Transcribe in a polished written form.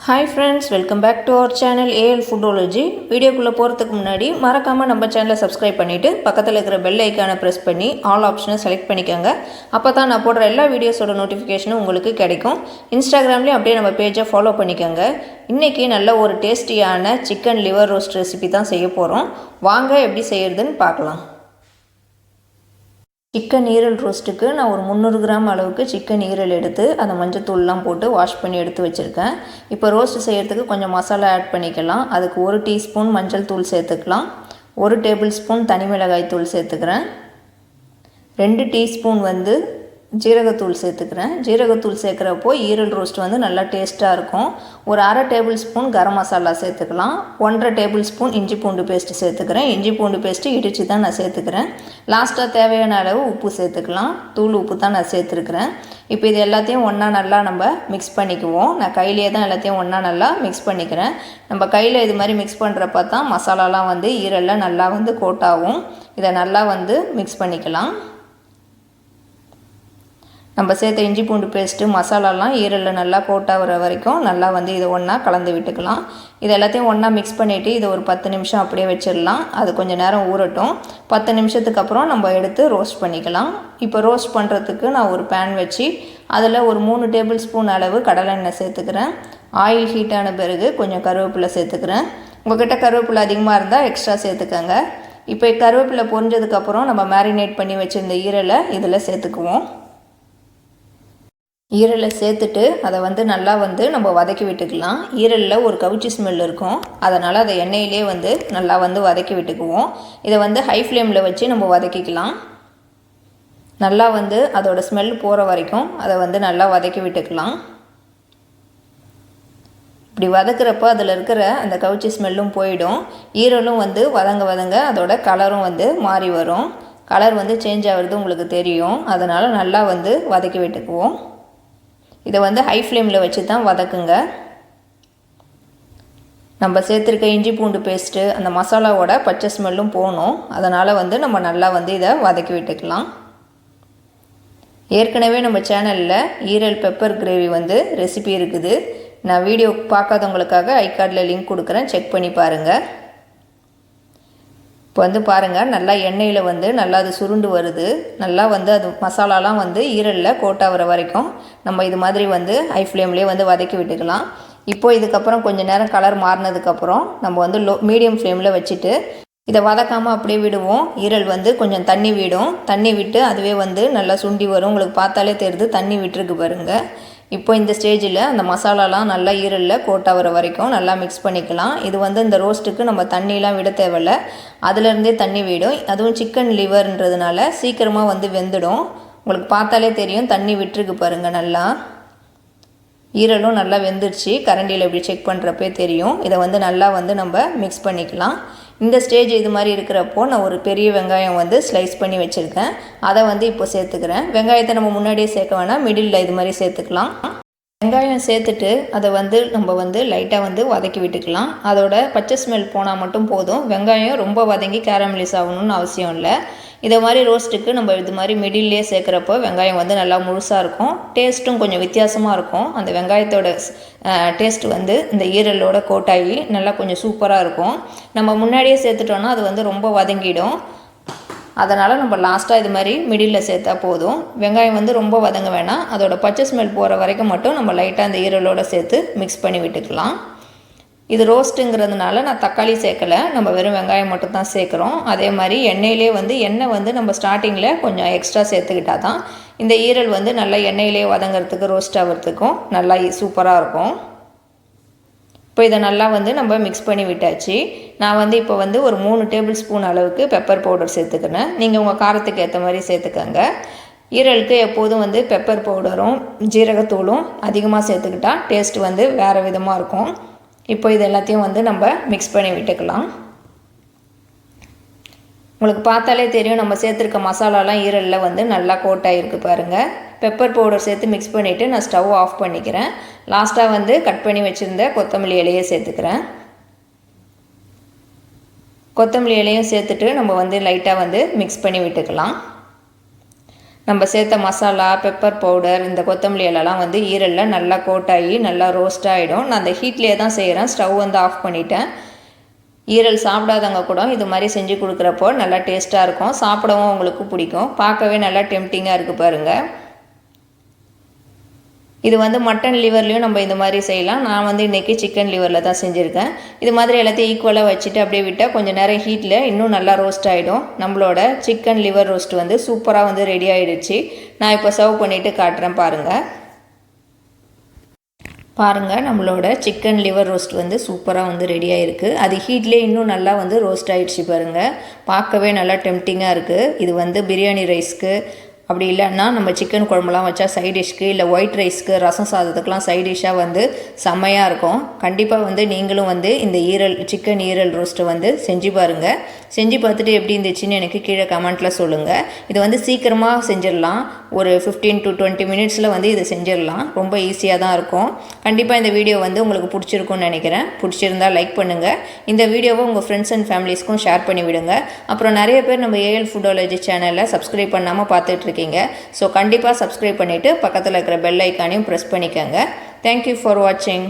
Hi friends, welcome back to our channel eeral Foodology. வீடியோக்குள்ள போறதுக்கு முன்னாடி மறக்காம நம்ம சேனலை சப்ஸ்கிரைப் பண்ணிட்டு பக்கத்துல இருக்கிற பெல் ஐகானை பிரஸ் பண்ணி ஆல் ஆப்ஷனை செலக்ட் பண்ணிக்கங்க. அப்பதான் நான் போடுற எல்லா வீடியோஸோட நோட்டிஃபிகேஷனும் உங்களுக்கு கிடைக்கும். இன்ஸ்டாகிராம்லயும் அப்படியே நம்ம பேஜை ஃபாலோ பண்ணிக்கங்க. இன்னைக்கு நல்ல ஒரு டேஸ்டியான சிக்கன் லிவர் ரோஸ்ட் ரெசிபி தான் செய்ய போறோம். வாங்க எப்படி செய்யறதுன்னு பார்க்கலாம். சிக்கன் ஈரல் ரோஸ்ட்டுக்கு நான் ஒரு 300 கிராம் அளவுக்கு சிக்கன் ஈரல் எடுத்து அதை மஞ்சத்தூள்லாம் போட்டு வாஷ் பண்ணி எடுத்து வச்சுருக்கேன். இப்போ ரோஸ்ட் செய்கிறதுக்கு கொஞ்சம் மசாலா ஆட் பண்ணிக்கலாம். அதுக்கு 1 டீஸ்பூன் மஞ்சள் தூள் சேர்த்துக்கலாம். 1 டேபிள் ஸ்பூன் தனி மிளகாய் தூள் சேர்த்துக்கிறேன். 2 டீஸ்பூன் ஜீரகத்தூள் சேர்த்துக்கிறேன். ஜீரகத்தூள் சேர்க்குறப்போ ஈரல் ரோஸ்ட் நல்லா டேஸ்ட்டாக இருக்கும். ஒரு 1/2 டேபிள் ஸ்பூன் கரம் மசாலா சேர்த்துக்கலாம். 1/2 டேபிள் ஸ்பூன் இஞ்சி பூண்டு பேஸ்ட்டு சேர்த்துக்கிறேன். இஞ்சி பூண்டு பேஸ்ட்டு இடித்து தான் நான் சேர்த்துக்கிறேன். லாஸ்ட்டாக தேவையான அளவு உப்பு சேர்த்துக்கலாம். தூள் உப்பு தான் நான் சேர்த்துருக்குறேன். இப்போ இது எல்லாத்தையும் ஒன்றா நல்லா நம்ம மிக்ஸ் பண்ணிக்குவோம். நான் கையிலே தான் எல்லாத்தையும் ஒன்றா நல்லா மிக்ஸ் பண்ணிக்கிறேன். நம்ம கையில் இது மாதிரி மிக்ஸ் பண்ணுறப்ப தான் மசாலாலாம் ஈரலில் நல்லா கோட் ஆகும். இதை நல்லா மிக்ஸ் பண்ணிக்கலாம். நம்ம சேர்த்த இஞ்சி பூண்டு பேஸ்ட்டு மசாலாலாம் ஈரலில் நல்லா கோட்டாகிற வரைக்கும் நல்லா இதை ஒன்றா கலந்து விட்டுக்கலாம். இது எல்லாத்தையும் ஒன்றா மிக்ஸ் பண்ணிவிட்டு இதை ஒரு 10 நிமிஷம் அப்படியே வச்சிடலாம். அது கொஞ்சம் நேரம் ஊறட்டும். 10 நிமிஷத்துக்கு அப்புறம் நம்ம எடுத்து ரோஸ்ட் பண்ணிக்கலாம். இப்போ ரோஸ்ட் பண்ணுறதுக்கு நான் ஒரு பேன் வச்சு அதில் ஒரு 3 டேபிள் ஸ்பூன் அளவு கடலெண்ணெய் சேர்த்துக்கிறேன். ஆயில் ஹீட் ஆன பிறகு கொஞ்சம் கருவேப்பிலை சேர்த்துக்கிறேன். உங்கள்கிட்ட கருவேப்பிலை அதிகமாக இருந்தால் எக்ஸ்ட்ரா சேர்த்துக்கோங்க. இப்போ கருவேப்பிலை பொரிஞ்சதுக்கப்புறம் நம்ம மேரினேட் பண்ணி வச்சுருந்த ஈரலை இதில் சேர்த்துக்குவோம். ஈரலை சேர்த்துட்டு அதை நல்லா நம்ம வதக்கி விட்டுக்கலாம். ஈரலில் ஒரு கவுச்சி ஸ்மெல் இருக்கும். அதனால் அதை எண்ணெயிலே நல்லா வதக்கி விட்டுக்குவோம். இதை ஹை ஃப்ளேமில் வச்சு நம்ம வதக்கிக்கலாம். நல்லா அதோட ஸ்மெல் போகிற வரைக்கும் அதை நல்லா வதக்கி விட்டுக்கலாம். இப்படி வதக்கிறப்போ அதில் இருக்கிற அந்த கவுச்சி ஸ்மெல்லும் போயிடும். ஈரலும் வதங்க அதோட கலரும் மாறி வரும். கலர் சேஞ்ச் ஆகிறது உங்களுக்கு தெரியும். அதனால் நல்லா வதக்கி விட்டுக்குவோம். இதை ஹை ஃப்ளேமில் வச்சு தான் வதக்குங்க. நம்ம சேர்த்துருக்க இஞ்சி பூண்டு பேஸ்ட்டு அந்த மசாலாவோட பச்சை ஸ்மெல்லும் போகணும். அதனால் நம்ம நல்லா இதை வதக்கி விட்டுக்கலாம். ஏற்கனவே நம்ம சேனலில் ஈரல் பெப்பர் கிரேவி ரெசிபி இருக்குது. நான் வீடியோ பார்க்காதவங்களுக்காக ஐகார்டில் லிங்க் கொடுக்குறேன், செக் பண்ணி பாருங்கள். இப்போ பாருங்கள், நல்லா எண்ணெயில் நல்லா அது சுருண்டு வருது. நல்லா அது மசாலாலாம் ஈரலில் கோட்டாகிற வரைக்கும் நம்ம இது மாதிரி ஹை ஃப்ளேம்லேயே வதக்கி விட்டுக்கலாம். இப்போது இதுக்கப்புறம் கொஞ்சம் நேரம் கலர் மாறினதுக்கப்புறம் நம்ம மீடியம் ஃப்ளேமில் வச்சுட்டு இதை வதக்காமல் அப்படியே விடுவோம். ஈரல் கொஞ்சம் தண்ணி விடும். தண்ணி விட்டு அதுவே நல்லா சுண்டி வரும். உங்களுக்கு பார்த்தாலே தெரியுது தண்ணி விட்டுருக்கு பாருங்கள். இப்போ இந்த ஸ்டேஜில் அந்த மசாலாலாம் நல்லா ஈரலில் கோட்டாகிற வரைக்கும் நல்லா மிக்ஸ் பண்ணிக்கலாம். இது இந்த ரோஸ்ட்டுக்கு நம்ம தண்ணிலாம் விட தேவையில்லை, அதுலேருந்தே தண்ணி விடும். அதுவும் சிக்கன் லிவர்ன்றதுனால சீக்கிரமாக வெந்துடும். உங்களுக்கு பார்த்தாலே தெரியும் தண்ணி விட்டுருக்கு பாருங்கள். நல்லா ஈரலும் நல்லா வெந்துருச்சு. கரண்டியில் இப்படி செக் பண்ணுறப்பே தெரியும். இதை நல்லா நம்ம மிக்ஸ் பண்ணிக்கலாம். இந்த ஸ்டேஜ் இது மாதிரி இருக்கிறப்போ நான் ஒரு பெரிய வெங்காயம் ஸ்லைஸ் பண்ணி வச்சுருக்கேன். அதை இப்போ சேர்த்துக்கிறேன். வெங்காயத்தை நம்ம முன்னாடியே சேர்க்க வேணாம், மிடில் இது மாதிரி சேர்த்துக்கலாம். வெங்காயம் சேர்த்துட்டு அதை நம்ம லைட்டாக வதக்கி விட்டுக்கலாம். அதோட பச்சை ஸ்மெல் போனால் மட்டும் போதும். வெங்காயம் ரொம்ப வதங்கி கேரமலைஸ் ஆகணும்னு அவசியம் இல்லை. இதை மாதிரி ரோஸ்ட்டுக்கு நம்ம இது மாதிரி மிடில்லே சேர்க்குறப்போ வெங்காயம் நல்லா முழுசாக இருக்கும். டேஸ்ட்டும் கொஞ்சம் வித்தியாசமாக இருக்கும். அந்த வெங்காயத்தோட டேஸ்ட் இந்த ஈரலோட கோட்டாகி நல்லா கொஞ்சம் சூப்பராக இருக்கும். நம்ம முன்னாடியே சேர்த்துட்டோன்னா அது ரொம்ப வதங்கிடும். அதனால் நம்ம லாஸ்ட்டாக இது மாதிரி மிடில் சேர்த்தா போதும். வெங்காயம் ரொம்ப வதங்க வேணாம். அதோட பச்சை ஸ்மெல் போகிற வரைக்கும் மட்டும் நம்ம லைட்டாக அந்த ஈரலோடு சேர்த்து மிக்ஸ் பண்ணி விட்டுக்கலாம். இது ரோஸ்ட்டுங்கிறதுனால நான் தக்காளி சேர்க்கலை, நம்ம வெறும் வெங்காயம் மட்டும் தான் சேர்க்குறோம். அதே மாதிரி எண்ணெயிலே எண்ணெய் நம்ம ஸ்டார்டிங்கில் கொஞ்சம் எக்ஸ்ட்ரா சேர்த்துக்கிட்டால் தான் இந்த ஈரல் நல்லா எண்ணெயிலே வதங்கிறதுக்கு ரோஸ்ட் ஆகிறதுக்கும் நல்லா சூப்பராக இருக்கும். இப்போ இதை நல்லா நம்ம மிக்ஸ் பண்ணி விட்டாச்சு. நான் இப்போ ஒரு 3 டேபிள் ஸ்பூன் அளவுக்கு பெப்பர் பவுடர் சேர்த்துக்கிறேன். நீங்கள் உங்கள் காரத்துக்கு ஏற்ற மாதிரி சேர்த்துக்கோங்க. ஈரலுக்கு எப்போதும் பெப்பர் பவுடரும் ஜீரகத்தூளும் அதிகமாக சேர்த்துக்கிட்டா டேஸ்ட் வேறு விதமாக இருக்கும். இப்போ இது எல்லாத்தையும் நம்ம மிக்ஸ் பண்ணி விட்டுக்கலாம். உங்களுக்கு பார்த்தாலே தெரியும் நம்ம சேர்த்துருக்க மசாலாலாம் ஈரலில் நல்லா கோட்டாகிருக்கு பாருங்கள். பெப்பர் பவுடர் சேர்த்து மிக்ஸ் பண்ணிவிட்டு நான் ஸ்டவ் ஆஃப் பண்ணிக்கிறேன். லாஸ்ட்டாக கட் பண்ணி வச்சுருந்த கொத்தமல்லி இலையை சேர்த்துக்கிறேன். கொத்தமல்லி இலையும் சேர்த்துட்டு நம்ம லைட்டாக மிக்ஸ் பண்ணி விட்டுக்கலாம். நம்ம சேர்த்த மசாலா, பெப்பர் பவுடர், இந்த கொத்தமல்லி இலைலாம் வந்து ஈரலில் நல்லா கோட்டாகி நல்லா ரோஸ்ட் ஆகிடும். நான் அந்த ஹீட்லேயே தான் செய்கிறேன். ஸ்டவ் வந்து ஆஃப் பண்ணிட்டேன். ஈரல் சாப்பிடாதவங்க கூட இது மாதிரி செஞ்சு கொடுக்குறப்போ நல்லா டேஸ்ட்டாக இருக்கும். சாப்பிடவும் உங்களுக்கு பிடிக்கும். பார்க்கவே நல்லா டெம்டிங்காக இருக்குது பாருங்கள். இது வந்து மட்டன் லிவர்லேயும் நம்ம இந்த மாதிரி செய்யலாம். நான் வந்து இன்றைக்கி சிக்கன் லிவரில் தான் செஞ்சுருக்கேன். இது மாதிரி எல்லாத்தையும் ஈக்குவலாக வச்சுட்டு அப்படியே விட்டால் கொஞ்சம் நேரம் ஹீட்டில் இன்னும் நல்லா ரோஸ்ட் ஆகிடும். நம்மளோட சிக்கன் லிவர் ரோஸ்ட் வந்து சூப்பராக வந்து ரெடி ஆகிடுச்சு. நான் இப்போ சர்வ் பண்ணிவிட்டு காட்டுறேன் பாருங்கள். பாருங்கள், நம்மளோட சிக்கன் லிவர் ரோஸ்ட் வந்து சூப்பராக வந்து ரெடியாக இருக்குது. அது ஹீட்லேயே இன்னும் நல்லா வந்து ரோஸ்ட் ஆகிடுச்சு பாருங்கள். பார்க்கவே நல்லா டெம்டிங்காக இருக்குது. இது வந்து பிரியாணி ரைஸ்க்கு, அப்படி இல்லைன்னா நம்ம சிக்கன் குழம்புலாம் வச்சா சைட் டிஷ்க்கு, இல்லை ஒயிட் ரைஸ்க்கு, ரசம் சாதத்துக்கெலாம் சைட் டிஷ்ஷாக வந்து செம்மையாக இருக்கும். கண்டிப்பாக வந்து நீங்களும் வந்து இந்த சிக்கன் ஈரல் ரோஸ்ட்டை வந்து செஞ்சு பாருங்கள். செஞ்சு பார்த்துட்டு எப்படி இருந்துச்சுன்னு எனக்கு கீழே கமெண்ட்டில் சொல்லுங்கள். இது வந்து சீக்கிரமாக செஞ்சிடலாம். ஒரு 15 to 20 மினிட்ஸில் வந்து இது செஞ்சிடலாம். ரொம்ப ஈஸியாக தான் இருக்கும். கண்டிப்பாக இந்த வீடியோ வந்து உங்களுக்கு பிடிச்சிருக்கும்னு நினைக்கிறேன். பிடிச்சிருந்தால் லைக் பண்ணுங்கள். இந்த வீடியோவை உங்கள் ஃப்ரெண்ட்ஸ் அண்ட் ஃபேமிலிஸ்க்கும் ஷேர் பண்ணி விடுங்க. அப்புறம் நிறைய பேர் நம்ம ஏஎல் ஃபுட்டாலஜி சேனலை சப்ஸ்கிரைப் பண்ணாமல் பார்த்துட்ருக்கீங்க. ஸோ கண்டிப்பாக சப்ஸ்கிரைப் பண்ணிவிட்டு பக்கத்தில் இருக்கிற பெல் ஐக்கானையும் ப்ரெஸ் பண்ணிக்கோங்க. தேங்க்யூ ஃபார் வாட்சிங்.